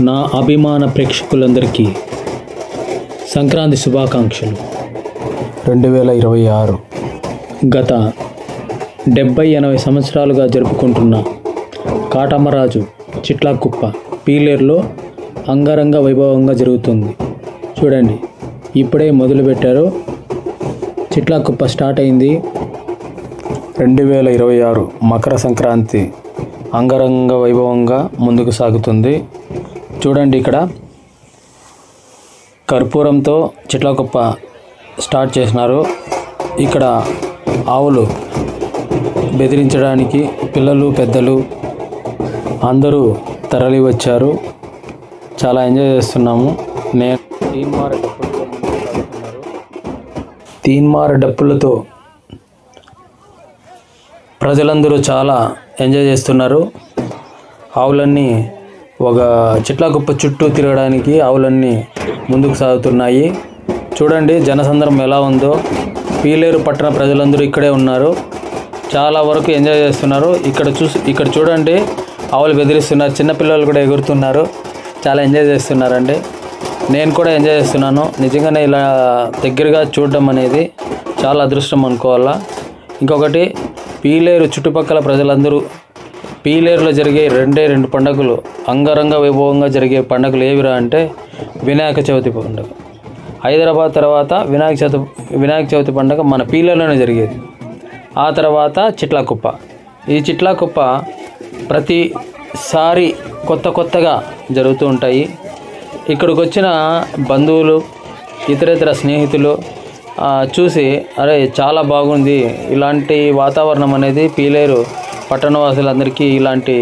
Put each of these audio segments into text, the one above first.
నా అభిమాన ప్రేక్షకులందరికీ సంక్రాంతి శుభాకాంక్షలు. 2026 గత 70-80 సంవత్సరాలుగా జరుపుకుంటున్న కాటమరాజు చిట్లకుప్ప పీలేరులో అంగరంగ వైభవంగా జరుగుతుంది. చూడండి, ఇప్పుడే మొదలుపెట్టారు. చిట్లకుప్ప స్టార్ట్ అయింది. 2026 మకర సంక్రాంతి అంగరంగ వైభవంగా ముందుకు సాగుతుంది. చూడండి, ఇక్కడ కర్పూరంతో చిట్లకుప్ప స్టార్ట్ చేసినారు. ఇక్కడ ఆవులు బెదిరించడానికి పిల్లలు పెద్దలు అందరూ తరలి వచ్చారు. చాలా ఎంజాయ్ చేస్తున్నాము. నేను తీన్మార డప్పులతో ప్రజలందరూ చాలా ఎంజాయ్ చేస్తున్నారు. ఆవులన్నీ ఒక చిట్లకుప్ప చుట్టూ తిరగడానికి ఆవులన్నీ ముందుకు సాగుతున్నాయి. చూడండి జనసంద్రం ఎలా ఉందో. పీలేరు పట్టణ ప్రజలందరూ ఇక్కడే ఉన్నారు. చాలా వరకు ఎంజాయ్ చేస్తున్నారు. ఇక్కడ చూడండి, ఆవులు బెదిరిస్తున్నారు. చిన్నపిల్లలు కూడా ఎగురుతున్నారు. చాలా ఎంజాయ్ చేస్తున్నారండి. నేను కూడా ఎంజాయ్ చేస్తున్నాను. నిజంగానే ఇలా దగ్గరగా చూడడం అనేది చాలా అదృష్టం అనుకోవాలా. ఇంకొకటి, పీలేరు చుట్టుపక్కల ప్రజలందరూ పీలేరులో జరిగే రెండు పండుగలు అంగరంగ వైభవంగా జరిగే పండుగలు ఏవిరా అంటే వినాయక చవితి పండుగ. హైదరాబాద్ తర్వాత వినాయక చవితి పండుగ మన పీలేరులోనే జరిగేది. ఆ తర్వాత చిట్లకుప్ప. ఈ చిట్లకుప్ప ప్రతిసారి కొత్తగా జరుగుతూ ఉంటాయి. ఇక్కడికి వచ్చిన బంధువులు ఇతర స్నేహితులు చూసి అరే చాలా బాగుంది, ఇలాంటి వాతావరణం అనేది పీలేరు పట్టణవాసులందరికీ ఇలాంటి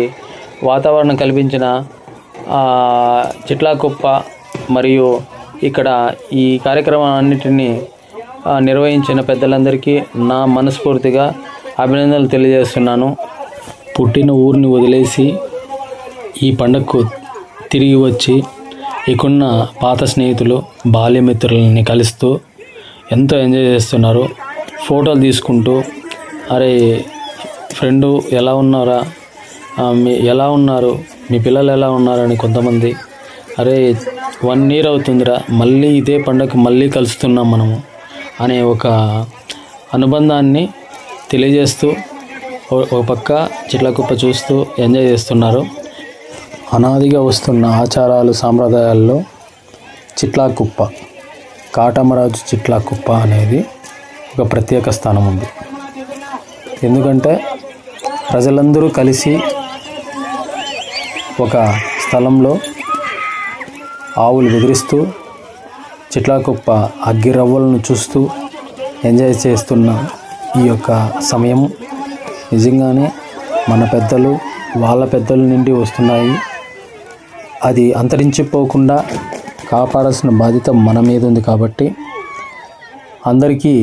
వాతావరణం కల్పించిన చిట్లకుప్ప మరియు ఇక్కడ ఈ కార్యక్రమాలన్నింటినీ నిర్వహించిన పెద్దలందరికీ నా మనస్ఫూర్తిగా అభినందనలు తెలియజేస్తున్నాను. పుట్టిన ఊరిని వదిలేసి ఈ పండగకు తిరిగి వచ్చి ఇక్కడున్న పాత స్నేహితులు బాల్యమిత్రులని కలుస్తూ ఎంతో ఎంజాయ్ చేస్తున్నారు. ఫోటోలు తీసుకుంటూ అరే ఫ్రెండు ఎలా ఉన్నారా, ఎలా ఉన్నారు, మీ పిల్లలు ఎలా ఉన్నారని కొంతమంది అరే 1 year అవుతుందిరా, మళ్ళీ ఇదే పండగ మళ్ళీ కలుస్తున్నాం మనము అనే ఒక అనుబంధాన్ని తెలియజేస్తూ ఒక పక్క చిట్లకుప్ప చూస్తూ ఎంజాయ్ చేస్తున్నారు. అనాదిగా వస్తున్న ఆచారాలు సాంప్రదాయాల్లో చిట్లకుప్ప కాటమరాజు చిట్లకుప్ప అనేది ఒక ప్రత్యేక స్థానం ఉంది. ఎందుకంటే ప్రజలందరూ కలిసి ఒక స్థలంలో ఆవులు బెదిరిస్తూ చిట్లకుప్ప అగ్గిరవ్వలను చూస్తూ ఎంజాయ్ చేస్తున్న ఈ యొక్క సమయం నిజంగానే మన పెద్దలు వాళ్ళ పెద్దల నుండి వస్తున్నాయి. అది అంతరించిపోకుండా కాపాడాల్సిన బాధ్యత మన మీద ఉంది. కాబట్టి అందరికీ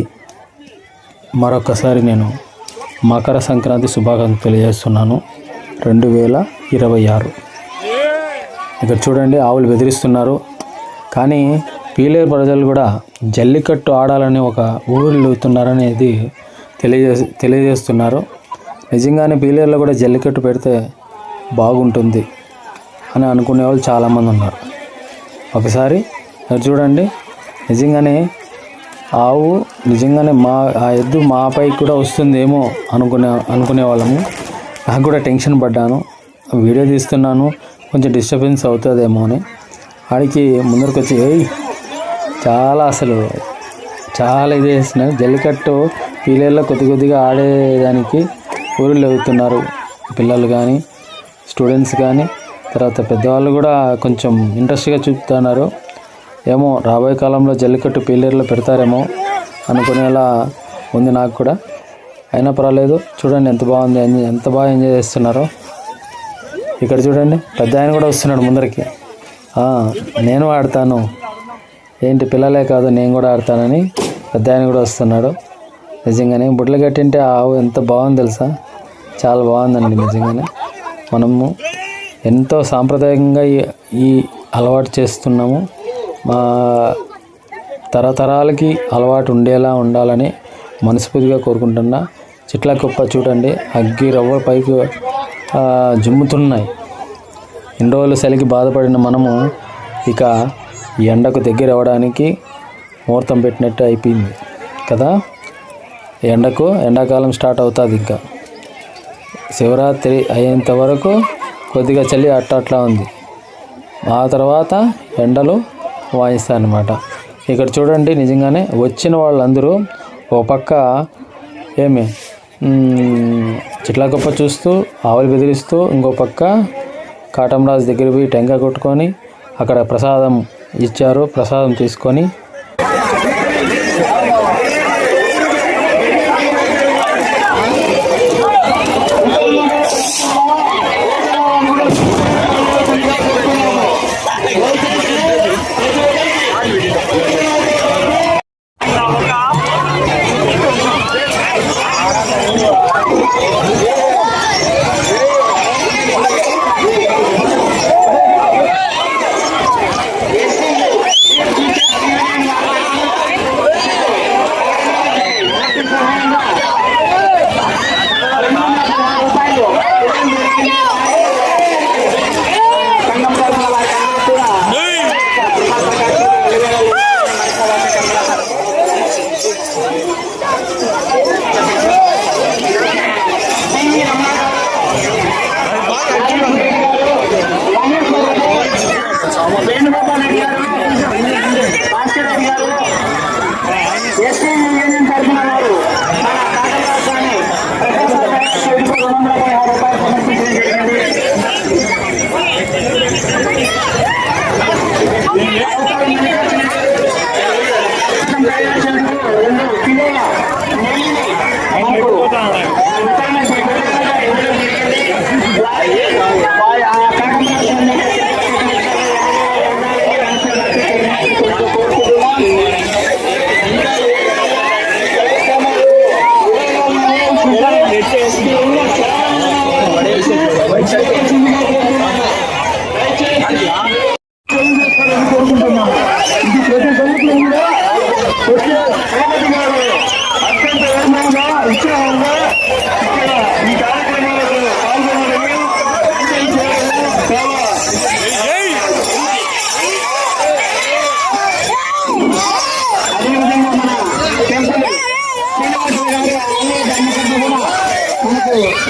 మరొకసారి నేను మకర సంక్రాంతి శుభాకాంక్షలు తెలియజేస్తున్నాను. 2026 ఇక్కడ చూడండి, ఆవులు బెదిరిస్తున్నారు. కానీ పీలేరు ప్రజలు కూడా జల్లికట్టు ఆడాలని ఒక ఊరు వెళ్తున్నారనేది తెలియజేస్తున్నారు. నిజంగానే పీలేరులో కూడా జల్లికట్టు పెడితే బాగుంటుంది అని అనుకునే వాళ్ళు చాలామంది ఉన్నారు. ఒకసారి చూడండి, నిజంగానే ఆవు నిజంగానే ఆ ఎద్దు మాపై కూడా వస్తుందేమో అనుకునే వాళ్ళము. నాకు కూడా టెన్షన్ పడ్డాను. వీడియో తీస్తున్నాను, కొంచెం డిస్టర్బెన్స్ అవుతుందేమో అని. ఆడికి ముందరికి వచ్చి చాలా ఇది చేస్తున్నారు. జల్లికట్టు పీలేరులో కొద్దిగా ఆడేదానికి ఊరిలో వెళ్తున్నారు. పిల్లలు కానీ స్టూడెంట్స్ కానీ తర్వాత పెద్దవాళ్ళు కూడా కొంచెం ఇంట్రెస్ట్గా చూపుతున్నారు. ఏమో రాబోయే కాలంలో జల్లికట్టు పీలేరులో పెడతారేమో అనుకునేలా ఉంది నాకు కూడా. అయినా పర్వాలేదు. చూడండి ఎంత బాగుంది, ఎంత బాగా ఎంజాయ్ చేస్తున్నారో. ఇక్కడ చూడండి, పెద్ద ఆయన కూడా వస్తున్నాడు ముందరికి. నేను ఆడతాను ఏంటి, పిల్లలే కాదు నేను కూడా ఆడతానని పెద్ద ఆయన కూడా వస్తున్నాడు. నిజంగానే బుడ్లు కట్టింటే ఆవు ఎంత బాగుంది తెలుసా, చాలా బాగుందండి. నిజంగానే మనము ఎంతో సాంప్రదాయంగా ఈ అలవాటు చేస్తున్నాము. మా తరతరాలకి అలవాటు ఉండాలని మనస్ఫూర్తిగా కోరుకుంటున్నా. చిట్లకుప్ప చూడండి, అగ్గి రవ్వ పైకి జుమ్ముతున్నాయి. ఇన్ని రోజులు చలికి బాధపడిన మనము ఇక ఎండకు దగ్గర అవ్వడానికి ముహూర్తం పెట్టినట్టు అయిపోయింది కదా. ఎండాకాలం స్టార్ట్ అవుతుంది. ఇంకా శివరాత్రి అయ్యేంత వరకు కొద్దిగా చలి అట్లా ఉంది. ఆ తర్వాత ఎండలు వాయిస్తాయన్నమాట. ఇక్కడ చూడండి, నిజంగానే వచ్చిన వాళ్ళందరూ ఓ పక్క చిట్లగొప్ప చూస్తూ ఆవులు బెదిరిస్తూ, ఇంకో పక్క కాటమరాజు దగ్గర పోయి టెంకాయ కొట్టుకొని అక్కడ ప్రసాదం ఇచ్చారు. ప్రసాదం తీసుకొని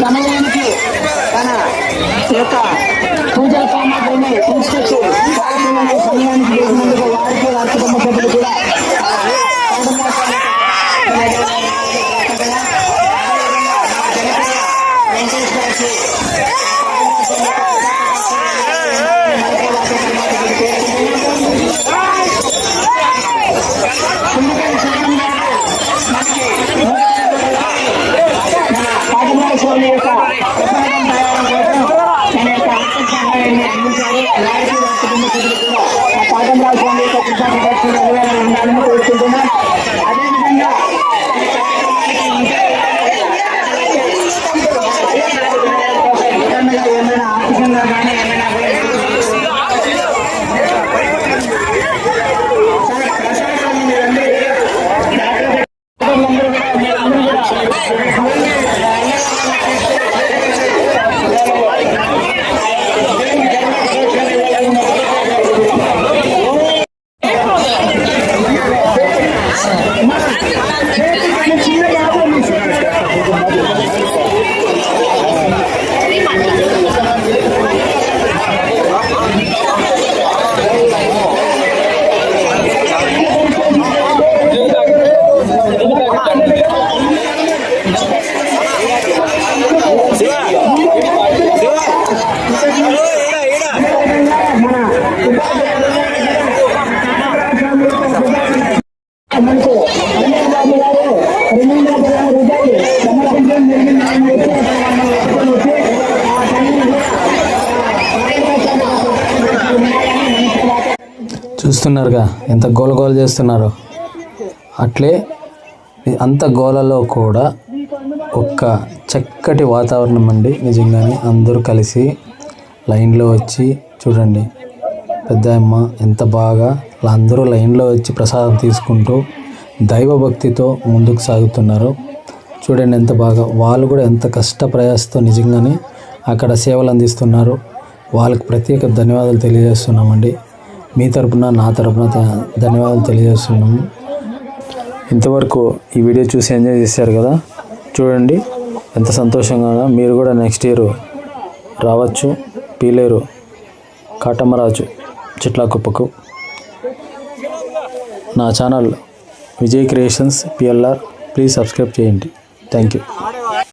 సమయానికి తన యొక్క పూజా సామాగ్రిని తీసుకొచ్చి సమయానికి చేసినందుకు వారికి వారి కుటుంబ సభ్యులు కూడా స్వామి యొక్క ప్రసాదం తయారు కోసం తన యొక్క ఆర్థిక సహాయాన్ని అందించారు. అలాగే వారి కుటుంబ సభ్యులు కూడా ఆ పాఠంరావు స్వామి యొక్క కృతజ్ఞతలు ఉండాలని కోరుకుంటున్నాం. అదేవిధంగా ఏమైనా ఆర్థికంగా కానీ ఏమైనా చూస్తున్నారుగా ఎంత గోల చేస్తున్నారో. అట్లే అంత గోలలో కూడా ఒక్క చక్కటి వాతావరణం అండి. నిజంగానే అందరూ కలిసి లైన్లో వచ్చి చూడండి, పెద్దమ్మ ఎంత బాగా అందరూ లైన్లో వచ్చి ప్రసాదం తీసుకుంటూ దైవభక్తితో ముందుకు సాగుతున్నారు. చూడండి ఎంత బాగా, వాళ్ళు కూడా ఎంత కష్ట ప్రయాసతో నిజంగానే అక్కడ సేవలు అందిస్తున్నారు. వాళ్ళకి ప్రత్యేక ధన్యవాదాలు తెలియజేస్తున్నామండి. మీ తరపున నా తరపున ధన్యవాదాలు తెలియజేస్తున్నాము. ఇంతవరకు ఈ వీడియో చూసి ఎంజాయ్ చేశారు కదా, చూడండి ఎంత సంతోషంగా. మీరు కూడా నెక్స్ట్ ఇయర్ రావచ్చు పీలేరు కాటమరాజు చిట్లాకుప్పకు. నా channel Vijay creations PLR, please subscribe చేయండి. Thank you.